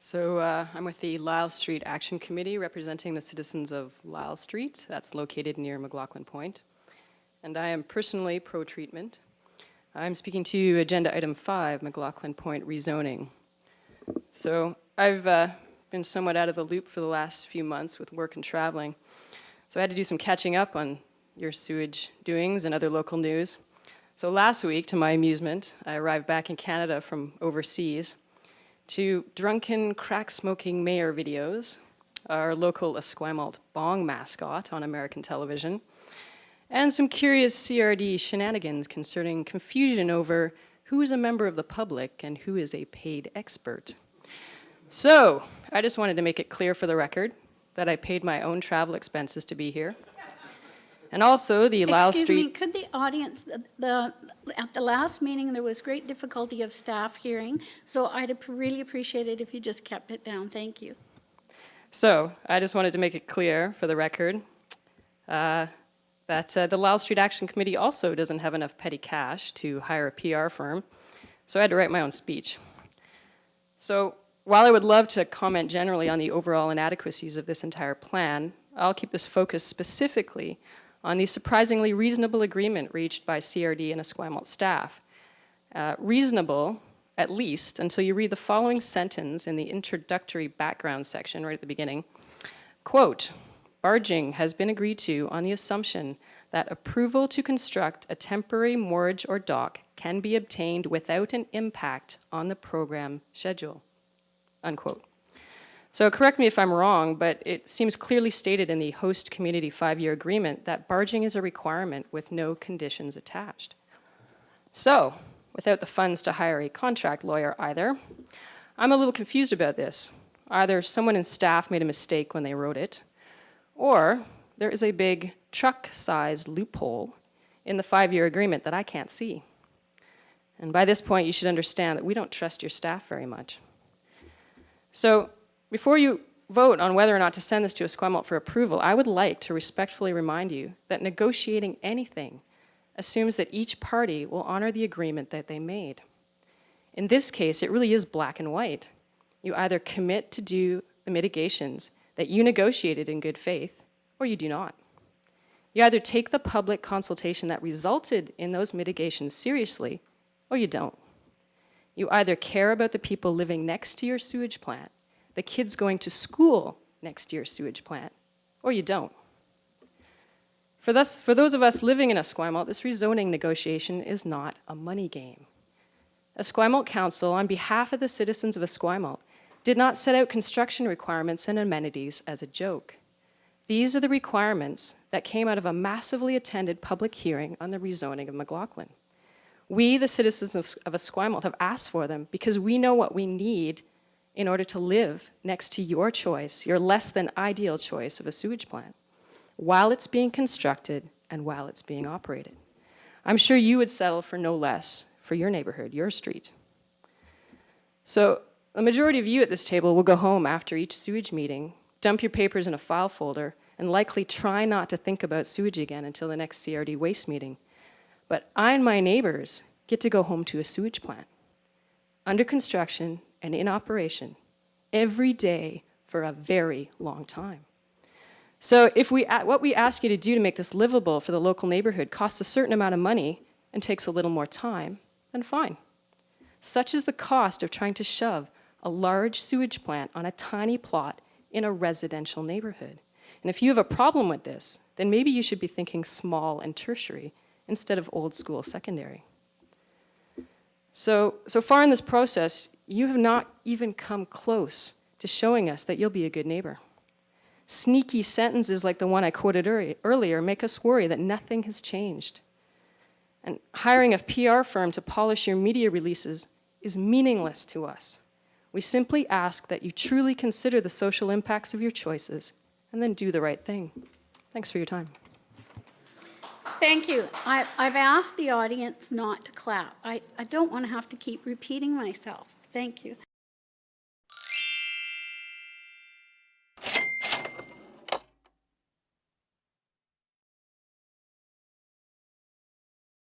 I'm with the Lyle Street Action Committee representing the citizens of Lyle Street. That's located near McLaughlin Point. And I am personally pro-treatment. I'm speaking to you agenda item 5, McLaughlin Point rezoning. So I've been somewhat out of the loop for the last few months with work and traveling. So I had to do some catching up on your sewage doings and other local news. So last week, to my amusement, I arrived back in Canada from overseas to drunken, crack-smoking mayor videos, our local Esquimalt bong mascot on American television, and some curious CRD shenanigans concerning confusion over who is a member of the public and who is a paid expert. So, I just wanted to make it clear for the record that I paid my own travel expenses to be here. And also the Lyle Street... Excuse me, could the audience, at the last meeting there was great difficulty of staff hearing, so I'd really appreciate it if you just kept it down. Thank you. So, I just wanted to make it clear for the record that the Lyle Street Action Committee also doesn't have enough petty cash to hire a PR firm, so I had to write my own speech. So, while I would love to comment generally on the overall inadequacies of this entire plan, I'll keep this focused specifically on the surprisingly reasonable agreement reached by CRD and Esquimalt staff. Reasonable, at least, until you read the following sentence in the introductory background section right at the beginning. Quote, barging has been agreed to on the assumption that approval to construct a temporary moorage or dock can be obtained without an impact on the program schedule, unquote. So correct me if I'm wrong, but it seems clearly stated in the host community 5-year agreement that barging is a requirement with no conditions attached. So, without the funds to hire a contract lawyer either, I'm a little confused about this. Either someone in staff made a mistake when they wrote it, or there is a big truck-sized loophole in the 5-year agreement that I can't see. And by this point, you should understand that we don't trust your staff very much. So, before you vote on whether or not to send this to Esquimalt for approval, I would like to respectfully remind you that negotiating anything assumes that each party will honor the agreement that they made. In this case, it really is black and white. You either commit to do the mitigations that you negotiated in good faith, or you do not. You either take the public consultation that resulted in those mitigations seriously, or you don't. You either care about the people living next to your sewage plant, the kids going to school next to your sewage plant, or you don't. For those of us living in Esquimalt, this rezoning negotiation is not a money game. Esquimalt Council, on behalf of the citizens of Esquimalt, did not set out construction requirements and amenities as a joke. These are the requirements that came out of a massively attended public hearing on the rezoning of McLaughlin. We, the citizens of Esquimalt, have asked for them because we know what we need in order to live next to your choice, your less than ideal choice of a sewage plant, while it's being constructed and while it's being operated. I'm sure you would settle for no less for your neighborhood, your street. So the majority of you at this table will go home after each sewage meeting, dump your papers in a file folder, and likely try not to think about sewage again until the next CRD waste meeting. But I and my neighbors get to go home to a sewage plant, under construction and in operation, every day for a very long time. So if what we ask you to do to make this livable for the local neighborhood costs a certain amount of money and takes a little more time, then fine. Such is the cost of trying to shove a large sewage plant on a tiny plot in a residential neighborhood. And if you have a problem with this, then maybe you should be thinking small and tertiary instead of old school secondary. So far in this process, you have not even come close to showing us that you'll be a good neighbor. Sneaky sentences like the one I quoted earlier make us worry that nothing has changed. And hiring a PR firm to polish your media releases is meaningless to us. We simply ask that you truly consider the social impacts of your choices and then do the right thing. Thanks for your time. Thank you. I've asked the audience not to clap. I don't want to have to keep repeating myself. Thank you.